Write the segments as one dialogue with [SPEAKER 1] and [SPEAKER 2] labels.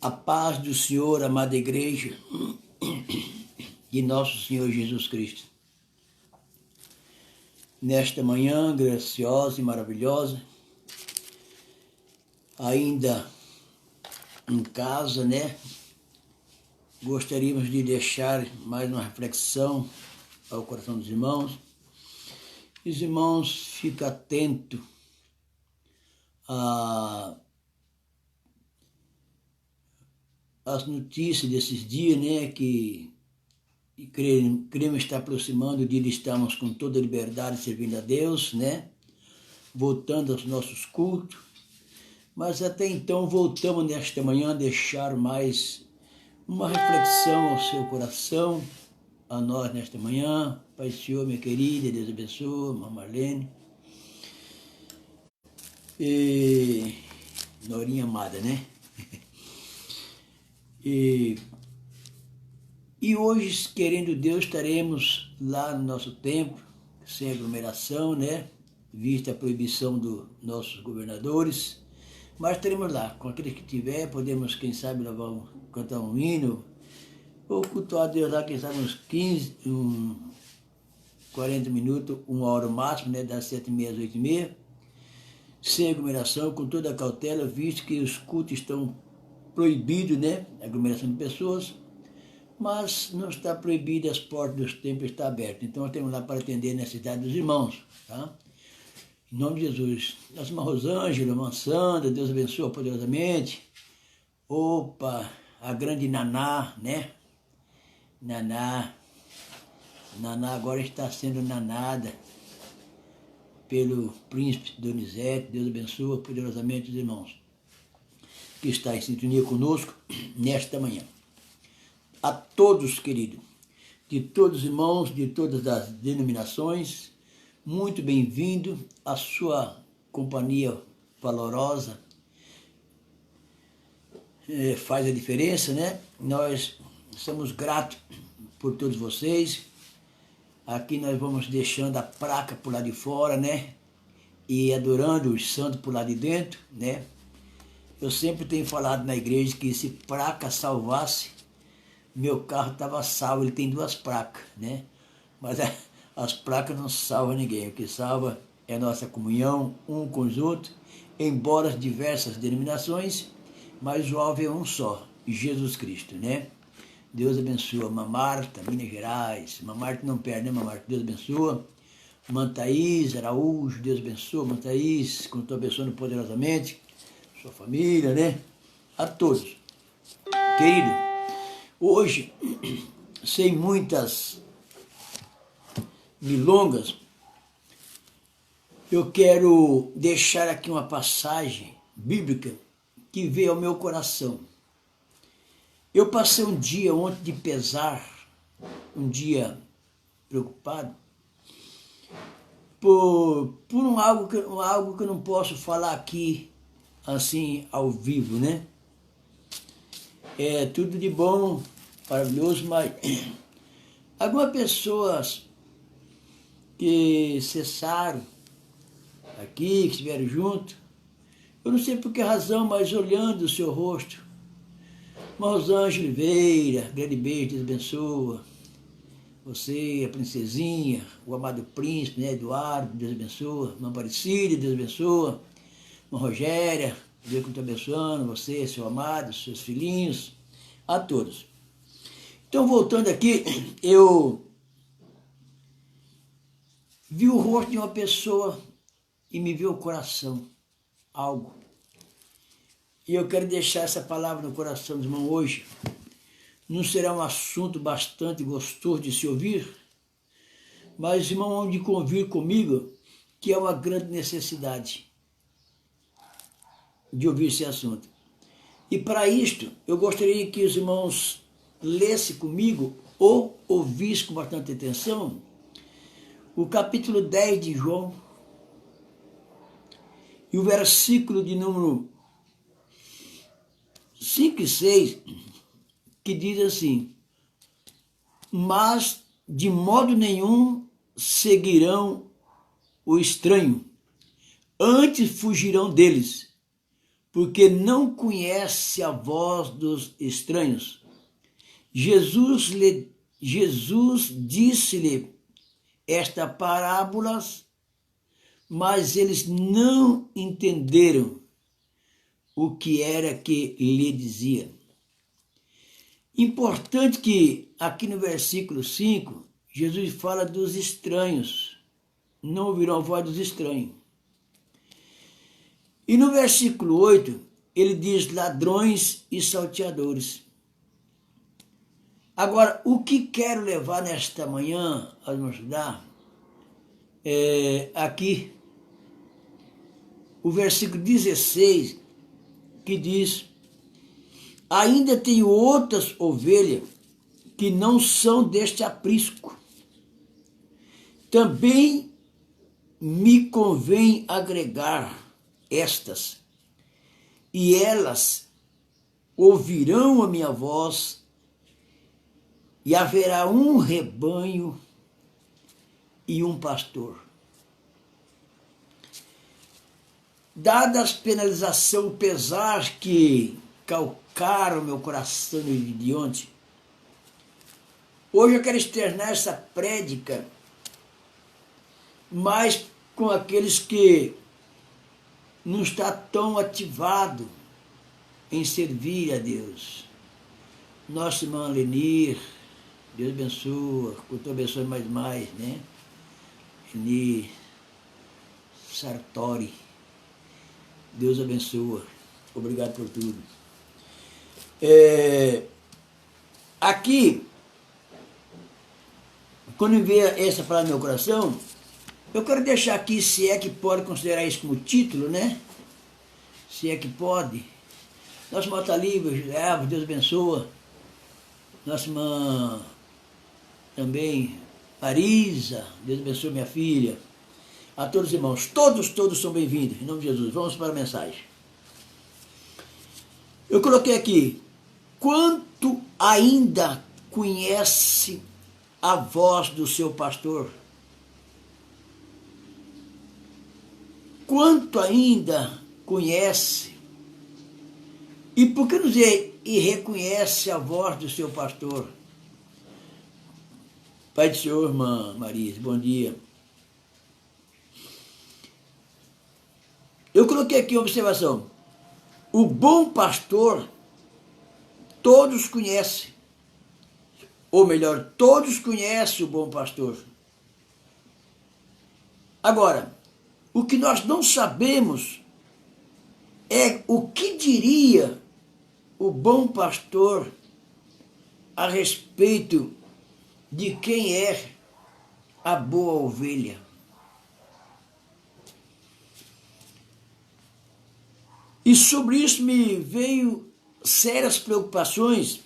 [SPEAKER 1] A paz do Senhor, amada igreja, de nosso Senhor Jesus Cristo. Nesta manhã graciosa e maravilhosa, ainda em casa, gostaríamos de deixar mais uma reflexão ao coração dos irmãos. Os irmãos, fiquem atentos às notícias desses dias, que queremos estar aproximando o dia de estarmos com toda a liberdade servindo a Deus, voltando aos nossos cultos. Mas até então voltamos nesta manhã a deixar mais uma reflexão ao seu coração, a nós nesta manhã. Pai do Senhor, minha querida, Deus abençoe, irmã Marlene. E Norinha amada, E hoje, querendo Deus, estaremos lá no nosso templo, sem aglomeração, vista a proibição dos nossos governadores, mas estaremos lá, com aqueles que tiver, podemos, quem sabe, cantar um hino, ou cultuar a Deus lá, quem sabe, uns 40 minutos, 1 hora máximo, das 7h30 às 8h30, sem aglomeração, com toda a cautela, visto que os cultos estão proibidos, aglomeração de pessoas, mas não está proibido, as portas dos templos estão abertas. Então nós temos lá para atender a necessidade dos irmãos, Em nome de Jesus. Nossa irmã Rosângela, irmã Sandra, Deus abençoe poderosamente. Opa, a grande Naná, Naná agora está sendo nanada pelo príncipe Donizete. Deus abençoe poderosamente os irmãos que está em sintonia conosco nesta manhã. A todos, querido, de todos os irmãos, de todas as denominações, muito bem-vindo à sua companhia valorosa. Faz a diferença, Nós somos gratos por todos vocês. Aqui nós vamos deixando a placa por lá de fora, E adorando os santos por lá de dentro, Eu sempre tenho falado na igreja que se placa salvasse, meu carro estava salvo. Ele tem 2 placas, Mas as placas não salvam ninguém. O que salva é a nossa comunhão um com os outros, embora as diversas denominações, mas o alvo é um só, Jesus Cristo, Deus abençoa. Irmã Marta, Minas Gerais. Irmã Marta não perde, Irmã Marta? Deus abençoa. Irmã Thaís Araújo, Deus abençoa. Irmã Thaís, como estou abençoando poderosamente sua família, A todos. Querido, hoje, sem muitas milongas, eu quero deixar aqui uma passagem bíblica que veio ao meu coração. Eu passei um dia ontem de pesar, um dia preocupado, por algo que eu não posso falar aqui, assim, ao vivo, É tudo de bom, maravilhoso, mas algumas pessoas que cessaram aqui, que estiveram junto, eu não sei por que razão, mas olhando o seu rosto, irmã Rosângela Oliveira, grande beijo, Deus abençoa. Você, a princesinha, o amado príncipe, Eduardo, Deus abençoa. Irmã Aparecida, Deus abençoa. Irmã Rogéria, Deus que está abençoando você, seu amado, seus filhinhos, a todos. Então, voltando aqui, eu vi o rosto de uma pessoa e me veio o coração, algo. E eu quero deixar essa palavra no coração dos irmãos hoje. Não será um assunto bastante gostoso de se ouvir, mas, irmão, vão de convir comigo que é uma grande necessidade de ouvir esse assunto. E para isto, eu gostaria que os irmãos lessem comigo ou ouvissem com bastante atenção o capítulo 10 de João e o versículo de número 5 e 6, que diz assim: mas de modo nenhum seguirão o estranho, antes fugirão deles, porque não conhece a voz dos estranhos. Jesus disse-lhe esta parábolas, mas eles não entenderam o que era que lhe dizia. Importante que aqui no versículo 5, Jesus fala dos estranhos, não ouvirão a voz dos estranhos. E no versículo 8, ele diz ladrões e salteadores. Agora, o que quero levar nesta manhã, vamos estudar, aqui, o versículo 16, que diz: ainda tenho outras ovelhas que não são deste aprisco. Também me convém agregar estas, e elas ouvirão a minha voz, e haverá um rebanho e um pastor. Dada a penalização, o pesar que calcaram meu coração de ontem, hoje eu quero externar essa prédica mais com aqueles que não está tão ativado em servir a Deus. Nossa irmã Lenir, Deus abençoa, que tu abençoe mais, né? Lenir, Sartori, Deus abençoa, obrigado por tudo. Aqui, quando veio essa palavra no meu coração, eu quero deixar aqui, se é que pode considerar isso como título, né? Se é que pode. Nossa irmã Talíbia, Deus abençoa. Nossa irmã também, Marisa, Deus abençoe minha filha. A todos os irmãos, todos são bem-vindos, em nome de Jesus. Vamos para a mensagem. Eu coloquei aqui: quanto ainda conhece a voz do seu pastor? Quanto ainda conhece? E por que não dizer e reconhece a voz do seu pastor? Pai do Senhor, irmã Marisa, bom dia. Eu coloquei aqui uma observação. O bom pastor, todos conhecem. Ou melhor, todos conhecem o bom pastor. Agora, o que nós não sabemos é o que diria o bom pastor a respeito de quem é a boa ovelha. E sobre isso me veio sérias preocupações,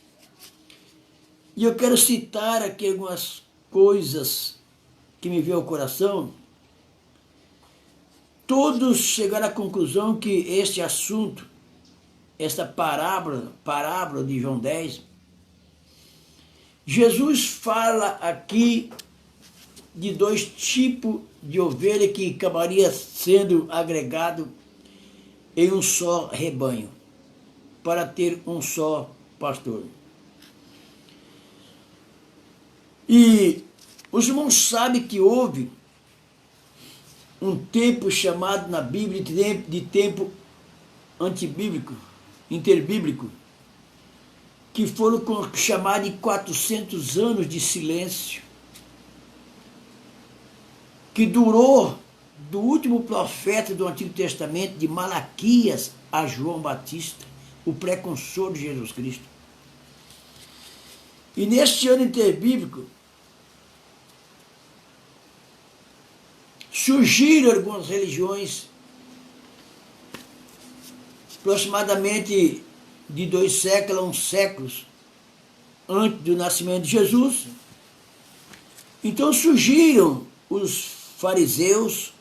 [SPEAKER 1] e eu quero citar aqui algumas coisas que me veio ao coração. Todos chegaram à conclusão que este assunto, esta parábola de João 10, Jesus fala aqui de dois tipos de ovelha que acabaria sendo agregado em um só rebanho, para ter um só pastor. E os irmãos sabem que houve um tempo chamado na Bíblia de tempo antibíblico, interbíblico, que foram chamados de 400 anos de silêncio, que durou do último profeta do Antigo Testamento, de Malaquias a João Batista, o precursor de Jesus Cristo. E neste ano interbíblico, surgiram algumas religiões, aproximadamente de 2 séculos a 1 século antes do nascimento de Jesus. Então surgiram os fariseus,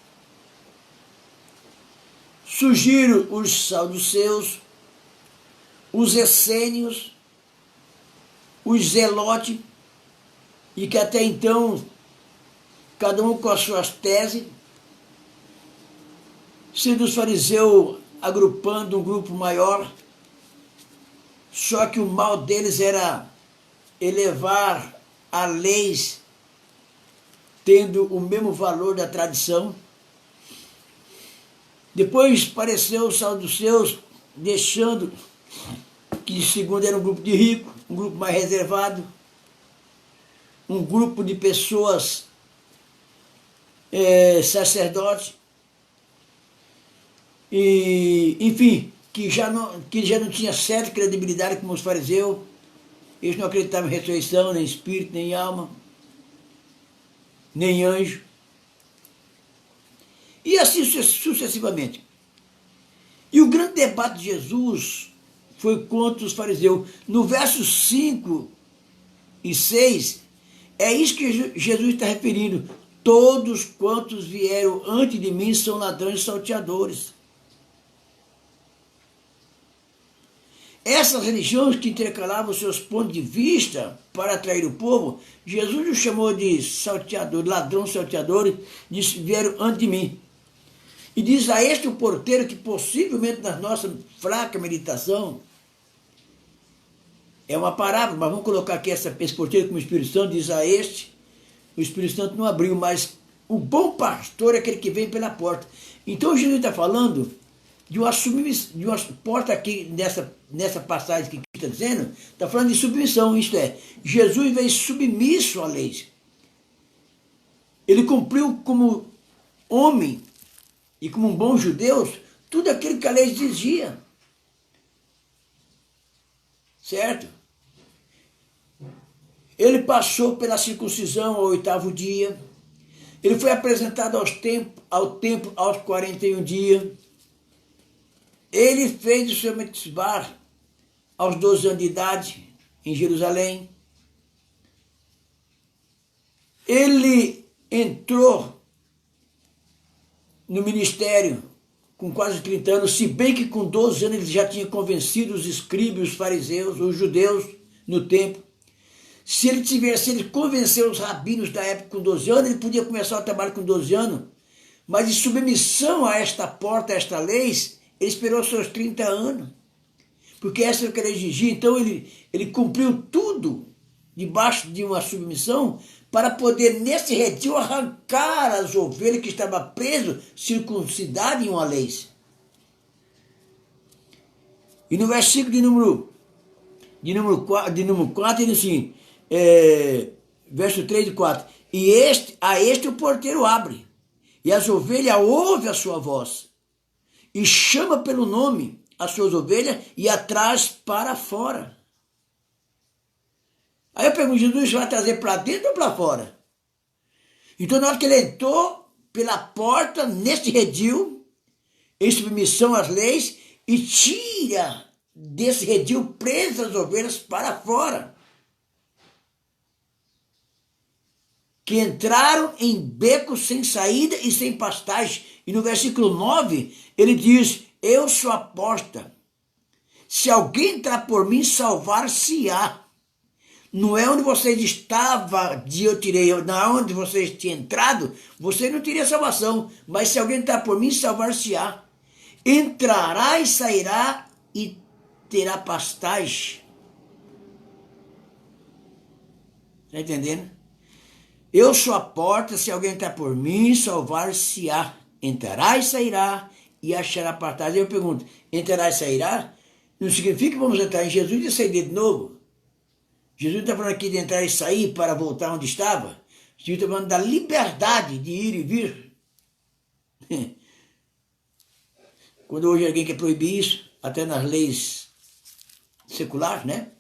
[SPEAKER 1] surgiram os saduceus, os essênios, os zelotes, e que até então, cada um com as suas teses, sendo os fariseus agrupando um grupo maior, só que o mal deles era elevar a leis tendo o mesmo valor da tradição. Depois pareceu os saduceus, deixando que segundo era um grupo de ricos, um grupo mais reservado, um grupo de pessoas sacerdotes, e, enfim, que já não tinha certa credibilidade como os fariseus. Eles não acreditavam em ressurreição, nem espírito, nem alma, nem anjo. E assim sucessivamente. E o grande debate de Jesus foi contra os fariseus. No versos 5 e 6, é isso que Jesus está referindo. Todos quantos vieram antes de mim são ladrões e salteadores. Essas religiões que intercalavam seus pontos de vista para atrair o povo, Jesus os chamou de salteadores, ladrões salteadores, disse, vieram antes de mim. E diz a este o porteiro que possivelmente na nossa fraca meditação, é uma parábola, mas vamos colocar aqui esse porteiro como Espírito Santo, diz a este, o Espírito Santo não abriu, mas o bom pastor é aquele que vem pela porta. Então Jesus está falando de uma porta aqui, nessa passagem que está dizendo, está falando de submissão, isto é, Jesus veio submisso à lei. Ele cumpriu como homem e como um bom judeu tudo aquilo que a lei exigia. Certo? Ele passou pela circuncisão ao 8º dia, ele foi apresentado ao templo aos 41 dias, ele fez o seu mitzvah aos 12 anos de idade, em Jerusalém. Ele entrou no ministério com quase 30 anos, se bem que com 12 anos ele já tinha convencido os escribas, os fariseus, os judeus no templo. Se ele convenceu os rabinos da época com 12 anos, ele podia começar o trabalho com 12 anos, mas de submissão a esta porta, a esta lei, ele esperou seus 30 anos, porque essa é o que ele exigia. Então ele cumpriu tudo debaixo de uma submissão para poder, nesse redil, arrancar as ovelhas que estavam presas, circuncidadas em uma lei. E no versículo de número 4, ele diz assim, verso 3 e 4, e a este o porteiro abre, e as ovelhas ouvem a sua voz, e chama pelo nome as suas ovelhas e as traz para fora. Aí eu pergunto, Jesus vai trazer para dentro ou para fora? Então na hora que ele entrou pela porta, neste redil, em submissão às leis, e tira desse redil presas as ovelhas para fora, que entraram em becos sem saída e sem pastagem. E no versículo 9, ele diz, eu sou a porta. Se alguém entrar por mim, salvar-se-á. Não é onde vocês estavam, eu tirei, não onde vocês tinham entrado, você não teria salvação. Mas se alguém entrar por mim, salvar-se-á. Entrará e sairá e terá pastagem. Está entendendo? Eu sou a porta, se alguém entrar por mim, salvar-se-á. Entrará e sairá e achará pastagem. Eu pergunto, entrará e sairá? Não significa que vamos entrar em Jesus e sair de novo. Jesus está falando aqui de entrar e sair para voltar onde estava. Jesus está falando da liberdade de ir e vir. Quando hoje alguém quer proibir isso, até nas leis seculares, né?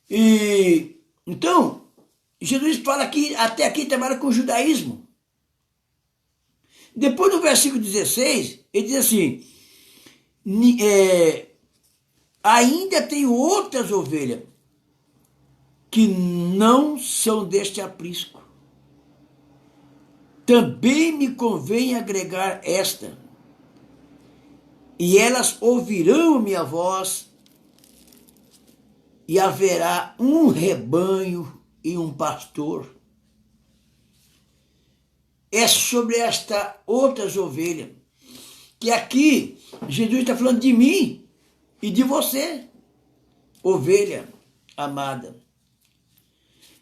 [SPEAKER 1] E então, Jesus fala que até aqui trabalha com o judaísmo. Depois no versículo 16, ele diz assim, ainda tenho outras ovelhas que não são deste aprisco. Também me convém agregar esta, e elas ouvirão minha voz, e haverá um rebanho e um pastor. É sobre esta outras ovelhas que aqui Jesus está falando de mim e de você, ovelha amada.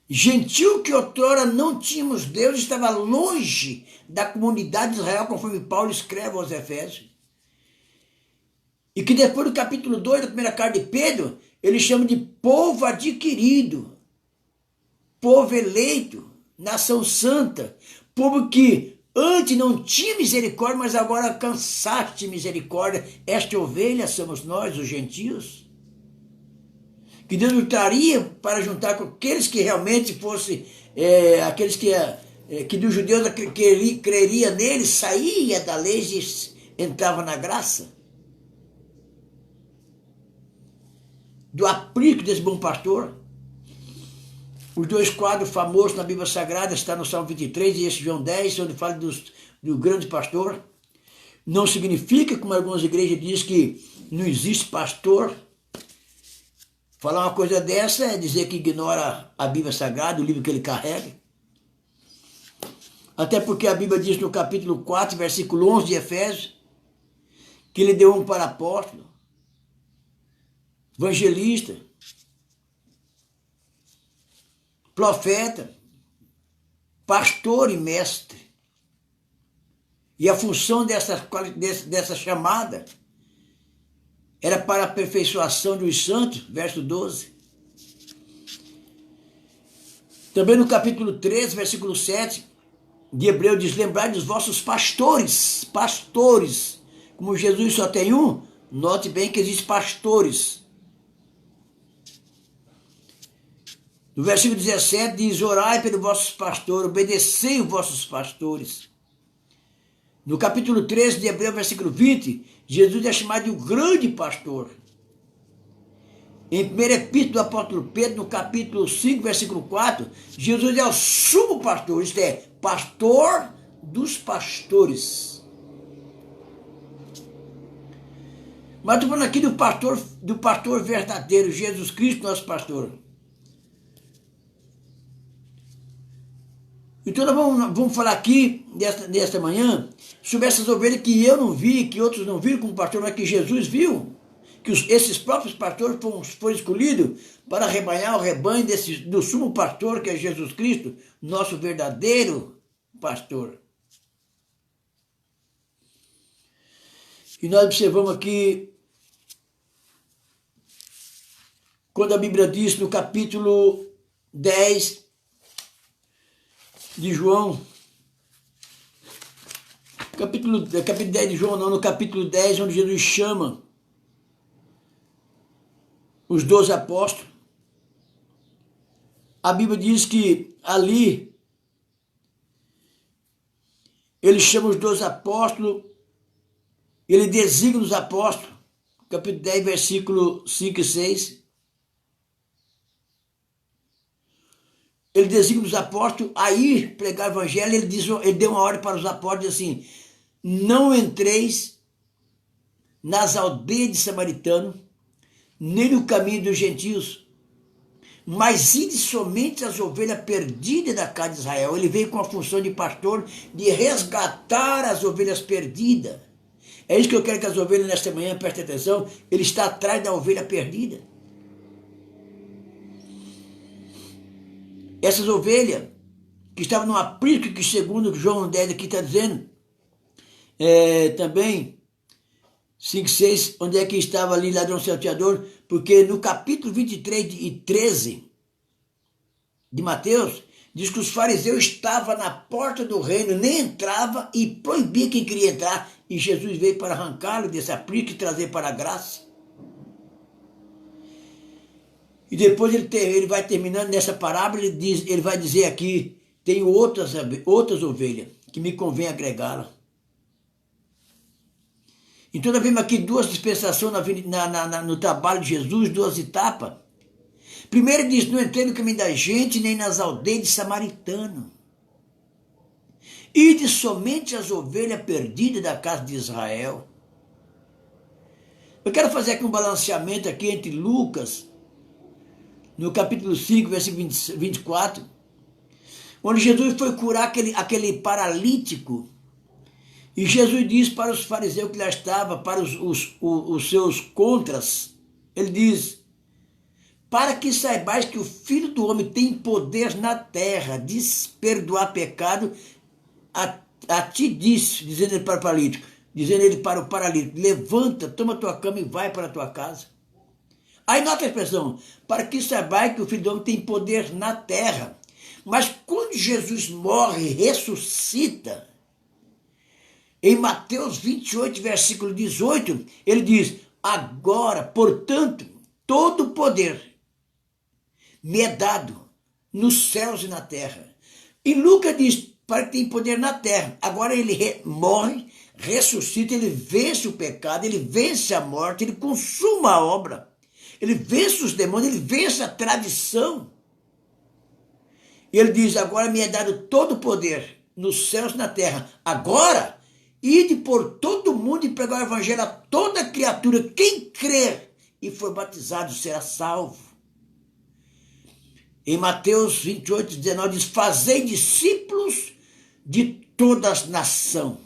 [SPEAKER 1] Gentil que outrora não tínhamos Deus, estava longe da comunidade de Israel, conforme Paulo escreve aos Efésios. E que depois do capítulo 2 da primeira carta de Pedro, ele chama de povo adquirido, povo eleito, nação santa, povo que antes não tinha misericórdia, mas agora alcançaste misericórdia. Esta ovelha somos nós, os gentios. Que Deus nos traria para juntar com aqueles que realmente fossem, aqueles que dos judeus que ele creria nele, saía da lei e entrava na graça. Do aprisco desse bom pastor. Os dois quadros famosos na Bíblia Sagrada, está no Salmo 23 e esse João 10, onde fala do grande pastor. Não significa, como algumas igrejas dizem, que não existe pastor. Falar uma coisa dessa é dizer que ignora a Bíblia Sagrada, o livro que ele carrega. Até porque a Bíblia diz no capítulo 4, versículo 11 de Efésios, que ele deu um para apóstolo, evangelista, profeta, pastor e mestre. E a função dessa chamada era para a aperfeiçoação dos santos, verso 12. Também no capítulo 13, versículo 7 de Hebreu diz, lembrai dos vossos pastores, pastores. Como Jesus só tem um, note bem que existem pastores. No versículo 17 diz, orai pelos vossos pastores, obedecei os vossos pastores. No capítulo 13 de Hebreu, versículo 20, Jesus é chamado de o grande pastor. Em 1 Epístola do apóstolo Pedro, no capítulo 5, versículo 4, Jesus é o sumo pastor, isto é, pastor dos pastores. Mas estou falando aqui do pastor verdadeiro, Jesus Cristo, nosso pastor. Então nós vamos falar aqui, nesta manhã, sobre essas ovelhas que eu não vi, que outros não viram como pastor, mas que Jesus viu, que esses próprios pastores foram escolhidos para arrebanhar o rebanho do sumo pastor, que é Jesus Cristo, nosso verdadeiro pastor. E nós observamos aqui, quando a Bíblia diz no capítulo 10, de João, capítulo 10 de João, não, no capítulo 10, onde Jesus chama os 12 apóstolos, a Bíblia diz que ali ele chama os 12 apóstolos, ele designa os apóstolos, capítulo 10, versículo 5 e 6, ele designa os apóstolos a ir pregar o evangelho. Ele deu uma ordem para os apóstolos assim, não entreis nas aldeias de Samaritano, nem no caminho dos gentios, mas ide somente as ovelhas perdidas da casa de Israel. Ele veio com a função de pastor, de resgatar as ovelhas perdidas. É isso que eu quero que as ovelhas nesta manhã prestem atenção, ele está atrás da ovelha perdida. Essas ovelhas que estavam no aprisco, que segundo João 10 aqui está dizendo, também 5, 6, onde é que estava ali ladrão salteador, porque no capítulo 23 e 13 de Mateus, diz que os fariseus estavam na porta do reino, nem entrava e proibia quem queria entrar, e Jesus veio para arrancá-lo desse aprisco e trazer para a graça. E depois ele vai terminando nessa parábola, ele vai dizer aqui, tenho outras ovelhas que me convém agregá-la. Então nós vemos aqui duas dispensações no trabalho de Jesus, duas etapas. Primeiro ele diz, não entrei no caminho da gente, nem nas aldeias de Samaritano. Ide somente as ovelhas perdidas da casa de Israel. Eu quero fazer aqui um balanceamento aqui entre Lucas, no capítulo 5, versículo 24, onde Jesus foi curar aquele paralítico E Jesus diz para os fariseus que lá estavam, para os seus contras, ele diz, para que saibais que o Filho do Homem tem poder na terra de perdoar pecado, a ti disse, dizendo ele para o paralítico, dizendo ele para o paralítico, levanta, toma tua cama e vai para a tua casa. Aí nota a expressão, para que saibais que o Filho do Homem tem poder na terra. Mas quando Jesus morre e ressuscita, em Mateus 28, versículo 18, ele diz, agora, portanto, todo o poder me é dado nos céus e na terra. E Lucas diz, para que tem poder na terra. Agora ele morre, ressuscita, ele vence o pecado, ele vence a morte, ele consuma a obra. Ele vence os demônios, ele vence a tradição. E ele diz, agora me é dado todo o poder nos céus e na terra. Agora, ide por todo mundo e pregar o evangelho a toda criatura. Quem crer e for batizado será salvo. Em Mateus 28, 19 diz, fazei discípulos de todas as nações.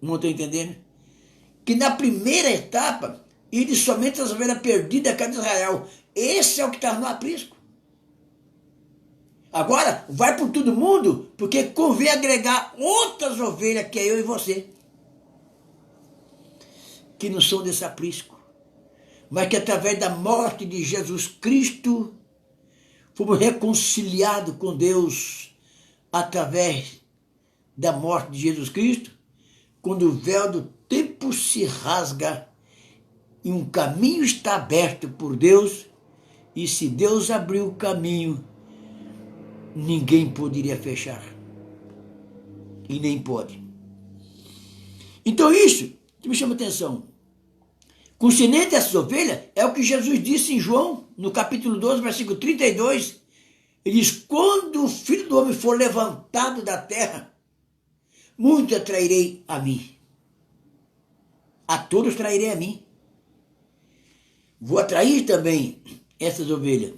[SPEAKER 1] Não estou entendendo? Que na primeira etapa, ide somente as ovelhas perdidas da casa de Israel. Esse é o que está no aprisco. Agora, vai por todo mundo, porque convém agregar outras ovelhas, que é eu e você. Que não são desse aprisco. Mas que através da morte de Jesus Cristo, fomos reconciliados com Deus através da morte de Jesus Cristo, quando o véu do tempo se rasga e um caminho está aberto por Deus, e se Deus abriu o caminho, ninguém poderia fechar. E nem pode. Então isso que me chama a atenção. Concernente a essas ovelhas, é o que Jesus disse em João, no capítulo 12, versículo 32. Ele diz, quando o Filho do Homem for levantado da terra, muito atrairei a mim. A todos trairei a mim. Vou atrair também essas ovelhas.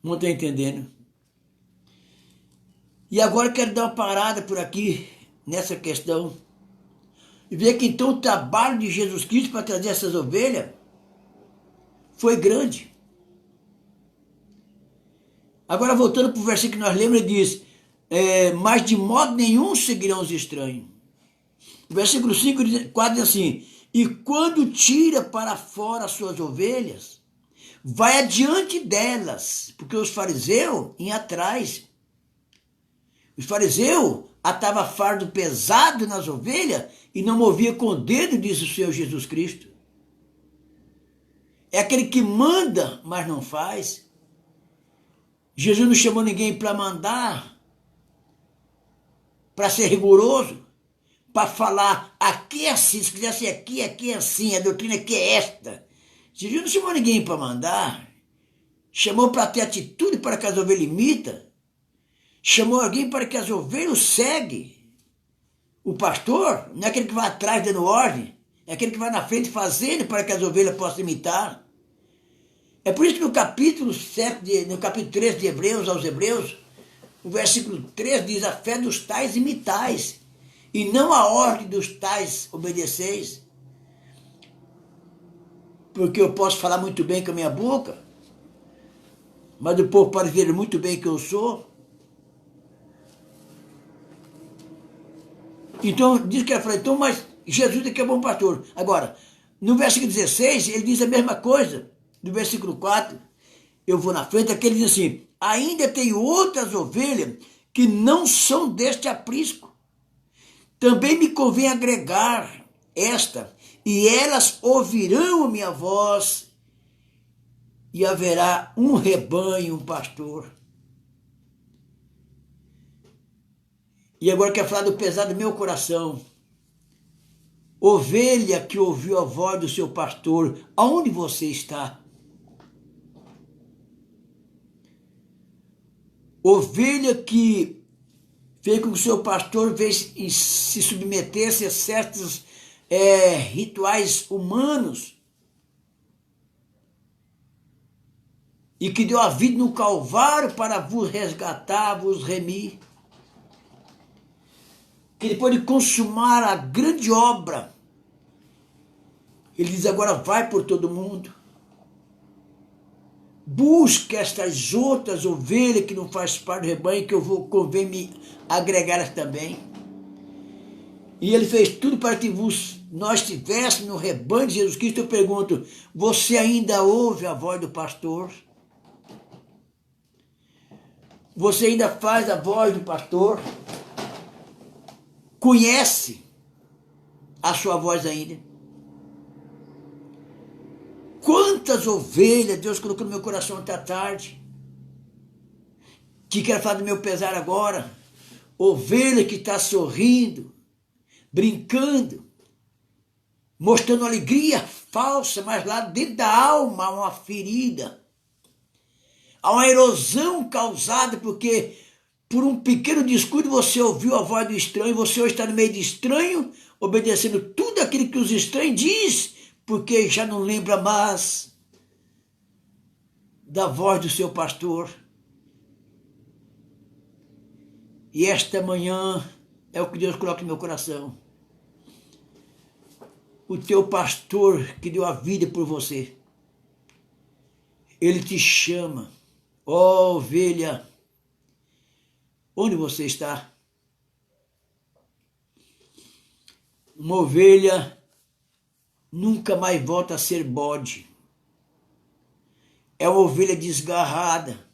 [SPEAKER 1] Não estou entendendo. E agora quero dar uma parada por aqui, nessa questão, e ver que então o trabalho de Jesus Cristo para trazer essas ovelhas foi grande. Agora voltando para o versículo que nós lemos, ele diz, mas de modo nenhum seguirão os estranhos. O versículo 5, 4 diz assim, e quando tira para fora as suas ovelhas, vai adiante delas, porque os fariseus iam atrás. Os fariseus atavam fardo pesado nas ovelhas e não movia com o dedo, diz o Senhor Jesus Cristo. É aquele que manda, mas não faz. Jesus não chamou ninguém para mandar, para ser rigoroso, para falar, aqui é assim, se quiser ser aqui é assim, a doutrina aqui é esta. Jesus não chamou ninguém para mandar, chamou para ter atitude para que as ovelhas imitam, chamou alguém para que as ovelhas seguem. O pastor não é aquele que vai atrás dando ordem, é aquele que vai na frente fazendo para que as ovelhas possam imitar. É por isso que no capítulo 7, no capítulo 3 de Hebreus, aos Hebreus, o versículo 3 diz, a fé dos tais imitais, e não a ordem dos tais obedeceis. Porque eu posso falar muito bem com a minha boca, mas o povo pode ver muito bem que eu sou. Então, diz que ela falou, então, mas Jesus é que é bom pastor. Agora, no versículo 16, ele diz a mesma coisa. No versículo 4, eu vou na frente, aqui ele diz assim, ainda tem outras ovelhas que não são deste aprisco. Também me convém agregar esta, e elas ouvirão a minha voz, e haverá um rebanho, um pastor. E agora quero falar do pesar do meu coração. Ovelha que ouviu a voz do seu pastor, aonde você está? Ovelha que fez com que o seu pastor se submetesse a certos rituais humanos e que deu a vida no Calvário para vos resgatar, vos remir. que depois de consumar a grande obra, ele diz: agora vai por todo mundo, busca estas outras ovelhas que não faz parte do rebanho, que eu vou convém me agregar também. E ele fez tudo para que nós estivéssemos no rebanho de Jesus Cristo. Eu pergunto: você ainda ouve a voz do pastor? Você ainda faz a voz do pastor? Conhece a sua voz ainda? Quantas ovelhas Deus colocou no meu coração até a tarde, que quero falar do meu pesar agora. Ovelha que está sorrindo, brincando, mostrando alegria falsa, mas lá dentro da alma há uma ferida. Há uma erosão causada porque por um pequeno descuido você ouviu a voz do estranho, você hoje está no meio de estranho, obedecendo tudo aquilo que os estranhos dizem, porque já não lembra mais da voz do seu pastor. E esta manhã é o que Deus coloca no meu coração. O teu pastor que deu a vida por você, ele te chama. Ó ovelha, onde você está? Uma ovelha nunca mais volta a ser bode. É uma ovelha desgarrada.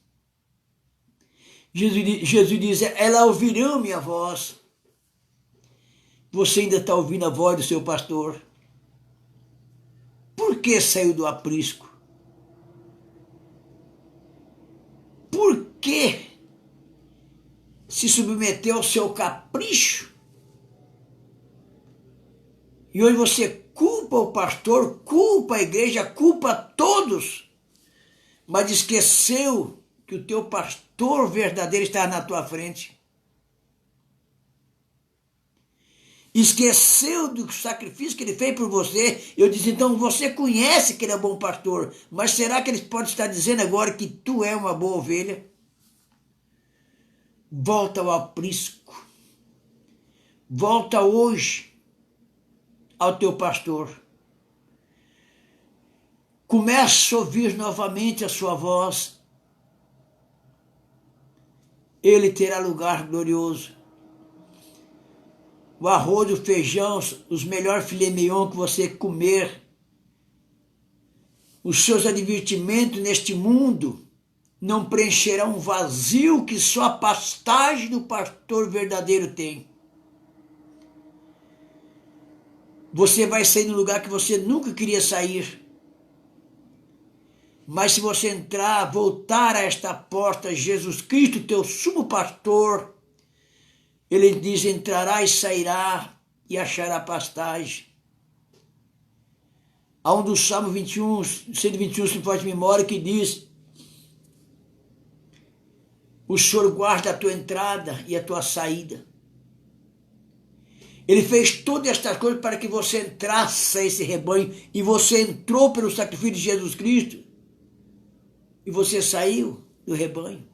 [SPEAKER 1] Jesus diz: ela ouvirão minha voz. Você ainda está ouvindo a voz do seu pastor? Por que saiu do aprisco? Por que se submeteu ao seu capricho? E hoje você culpa o pastor, culpa a igreja, culpa todos, mas esqueceu que o teu pastor verdadeiro está na tua frente. Esqueceu do sacrifício que ele fez por você. Eu disse: então você conhece que ele é bom pastor, mas será que ele pode estar dizendo agora que tu é uma boa ovelha? Volta ao aprisco. Volta hoje ao teu pastor. Comece a ouvir novamente a sua voz. Ele terá lugar glorioso. O arroz, o feijão, os melhores filé mignon que você comer, os seus advertimentos neste mundo não preencherão um vazio que só a pastagem do pastor verdadeiro tem. Você vai sair num lugar que você nunca queria sair. Mas se você entrar, voltar a esta porta, Jesus Cristo, teu sumo pastor, ele diz: entrará e sairá e achará pastagem. Há um do Salmo 21, 121, se não faz memória, que diz: o Senhor guarda a tua entrada e a tua saída. Ele fez todas estas coisas para que você entrasse a esse rebanho, e você entrou pelo sacrifício de Jesus Cristo, e você saiu do rebanho.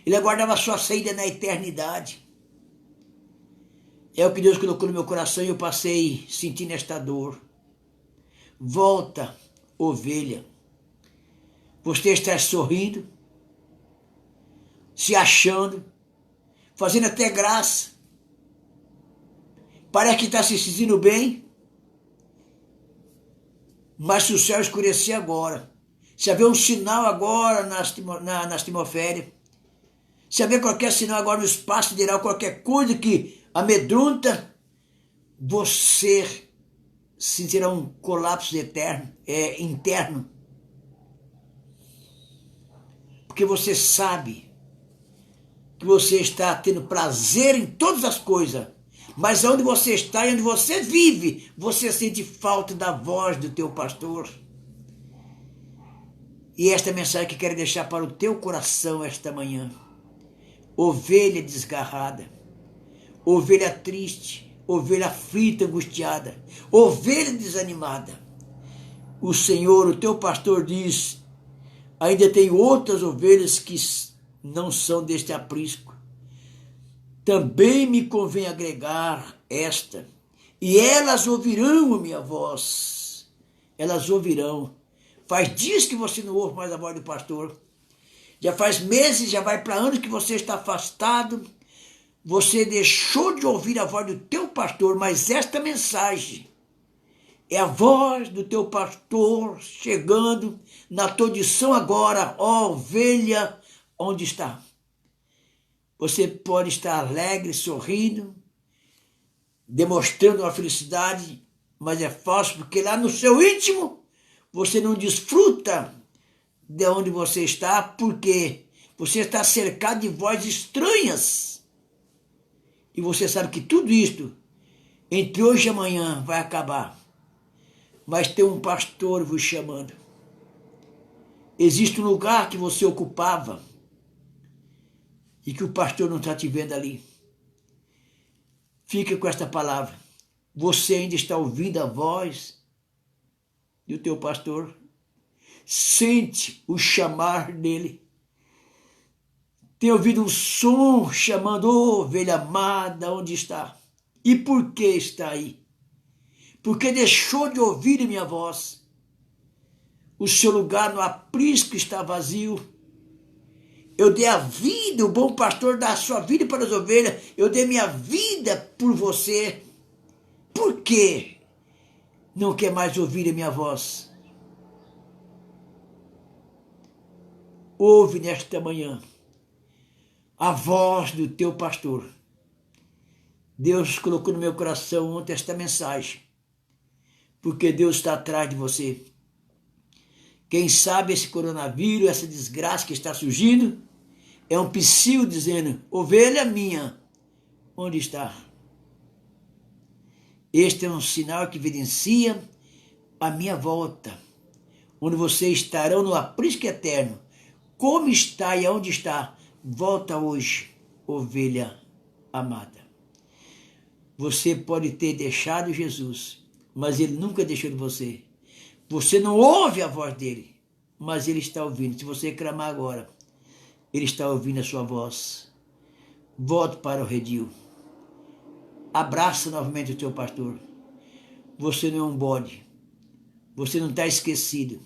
[SPEAKER 1] Ele aguardava a sua saída na eternidade. É o que Deus colocou no meu coração e eu passei sentindo esta dor. Volta, ovelha. Você está sorrindo, se achando, fazendo até graça. Parece que está se sentindo bem. Mas se o céu escurecer agora, se haver um sinal agora na atmosfera, se haver qualquer sinal agora no espaço sideral, qualquer coisa que amedronta, você sentirá um colapso interno. Porque você sabe que você está tendo prazer em todas as coisas, mas onde você está e onde você vive, você sente falta da voz do teu pastor. E esta mensagem que quero deixar para o teu coração esta manhã: ovelha desgarrada, ovelha triste, ovelha aflita, angustiada, ovelha desanimada. O Senhor, o teu pastor, diz: ainda tem outras ovelhas que não são deste aprisco. também me convém agregar esta, e elas ouvirão a minha voz. Elas ouvirão. Faz dias que você não ouve mais a voz do pastor. Já faz meses, já vai para anos que você está afastado. Você deixou de ouvir a voz do teu pastor, mas esta mensagem é a voz do teu pastor chegando na tua audição agora, ó ovelha, onde está? Você pode estar alegre, sorrindo, demonstrando uma felicidade, mas é falso, porque lá no seu íntimo você não desfruta de onde você está, porque você está cercado de vozes estranhas. E você sabe que tudo isto, entre hoje e amanhã, vai acabar. Mas tem um pastor vos chamando. Existe um lugar que você ocupava e que o pastor não está te vendo ali. Fica com esta palavra. Você ainda está ouvindo a voz do teu pastor? Sente o chamar dele. Tem ouvido um som chamando, ô ovelha amada, onde está? E por que está aí? Porque deixou de ouvir minha voz. O seu lugar no aprisco está vazio. Eu dei a vida, o bom pastor dá a sua vida para as ovelhas. Eu dei minha vida por você. Por que não quer mais ouvir a minha voz? Ouve nesta manhã a voz do teu pastor. Deus colocou no meu coração ontem esta mensagem, porque Deus está atrás de você. Quem sabe esse coronavírus, essa desgraça que está surgindo, é um psil dizendo, ovelha minha, onde está? Este é um sinal que evidencia a minha volta, onde vocês estarão no aprisco eterno. Como está e aonde está? Volta hoje, ovelha amada. Você pode ter deixado Jesus, mas ele nunca deixou de você. Você não ouve a voz dele, mas ele está ouvindo. Se você clamar agora, ele está ouvindo a sua voz. Volte para o redil. Abraça novamente o teu pastor. Você não é um bode. Você não está esquecido.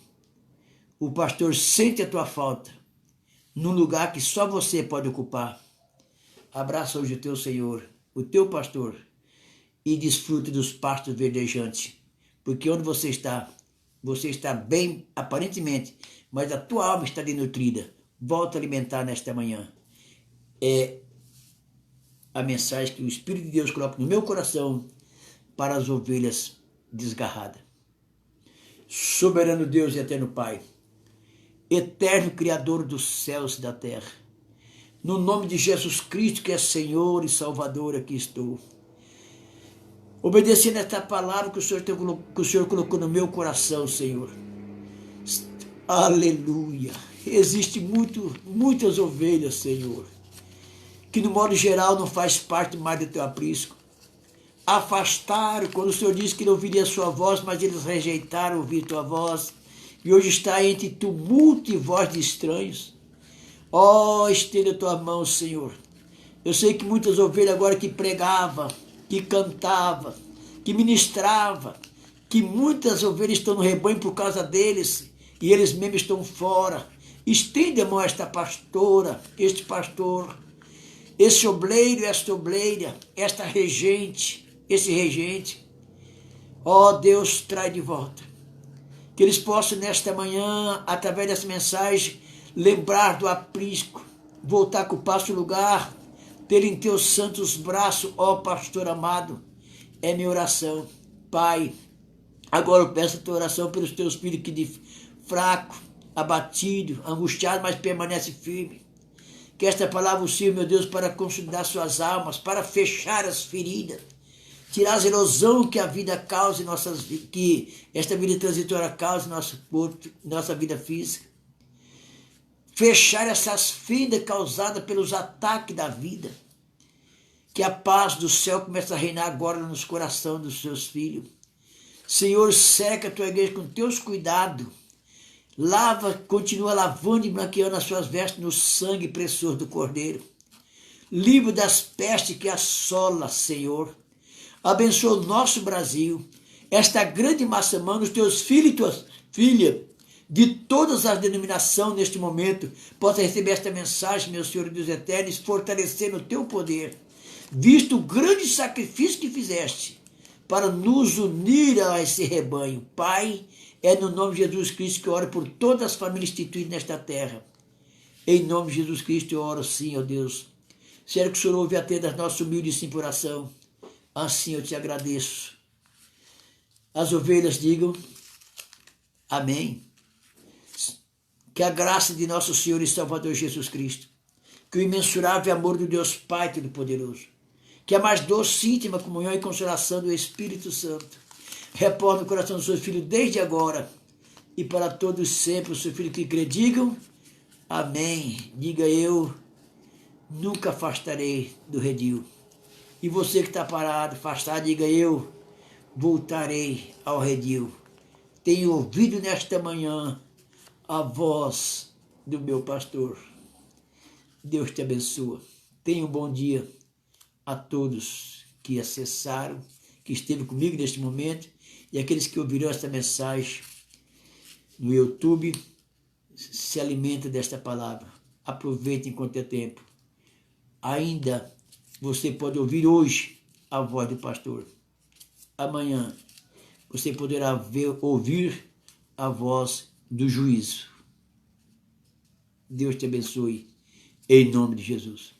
[SPEAKER 1] O pastor sente a tua falta num lugar que só você pode ocupar. Abraça hoje o teu Senhor, o teu pastor, e desfrute dos pastos verdejantes. Porque onde você está bem, aparentemente, mas a tua alma está desnutrida. Volta a alimentar nesta manhã. É a mensagem que o Espírito de Deus coloca no meu coração para as ovelhas desgarradas. Soberano Deus e eterno Pai, eterno Criador dos céus e da terra, no nome de Jesus Cristo, que é Senhor e Salvador, aqui estou. Obedecendo esta palavra que o Senhor colocou no meu coração, Senhor. Aleluia. Existem muitas ovelhas, Senhor, que no modo geral não faz parte mais do teu aprisco. Afastaram, quando o Senhor disse que não ouviria a sua voz, mas eles rejeitaram ouvir tua voz. E hoje está entre tumulto e voz de estranhos. Ó, estenda a tua mão, Senhor. Eu sei que muitas ovelhas agora que pregavam, que cantava, que ministrava, que muitas ovelhas estão no rebanho por causa deles, e eles mesmos estão fora. Estende a mão a esta pastora, este pastor, esse obleiro, esta obleira, esta regente, esse regente. Ó Deus, traz de volta. Que eles possam nesta manhã, através dessa mensagem, lembrar do aprisco, voltar com o passo lugar, ter em teus santos braços, ó pastor amado, é minha oração. Pai, agora eu peço a tua oração pelos teus filhos que de fraco, abatido, angustiado, mas permanece firme. Que esta palavra sirva, meu Deus, para consolidar suas almas, para fechar as feridas, tirar a erosão que a vida causa em nossas vidas, que esta vida transitória causa em nosso corpo, em nossa vida física. Fechar essas feridas causadas pelos ataques da vida. Que a paz do céu comece a reinar agora nos corações dos seus filhos. Senhor, seca a tua igreja com teus cuidados. Lava, continua lavando e branqueando as suas vestes no sangue precioso do Cordeiro. livre das pestes que assola, Senhor. Abençoa o nosso Brasil, esta grande massa humana, os teus filhos e tuas filhas, de todas as denominações neste momento, possa receber esta mensagem, meu Senhor Deus eterno, e fortalecer no teu poder, visto o grande sacrifício que fizeste, para nos unir a esse rebanho. Pai, é no nome de Jesus Cristo que eu oro por todas as famílias instituídas nesta terra. Em nome de Jesus Cristo eu oro sim, ó Deus. Sério que o Senhor ouve atenda as nossas humildes sim por oração. Assim eu te agradeço. As ovelhas digam amém. Que a graça de nosso Senhor e Salvador Jesus Cristo, que o imensurável amor do Deus Pai Todo-Poderoso, que a mais doce, íntima comunhão e consolação do Espírito Santo, reposa no coração do seu Filho desde agora e para todos sempre. O seu Filho que crê, digam amém. Diga eu, nunca afastarei do redil. E você que está parado, afastado, diga eu, voltarei ao redil. Tenho ouvido nesta manhã a voz do meu pastor. Deus te abençoe. Tenha um bom dia a todos que acessaram, que esteve comigo neste momento, e aqueles que ouvirão esta mensagem no YouTube, se alimentem desta palavra. Aproveite enquanto é tempo. Ainda você pode ouvir hoje a voz do pastor. Amanhã você poderá ouvir a voz do juízo. Deus te abençoe, em nome de Jesus.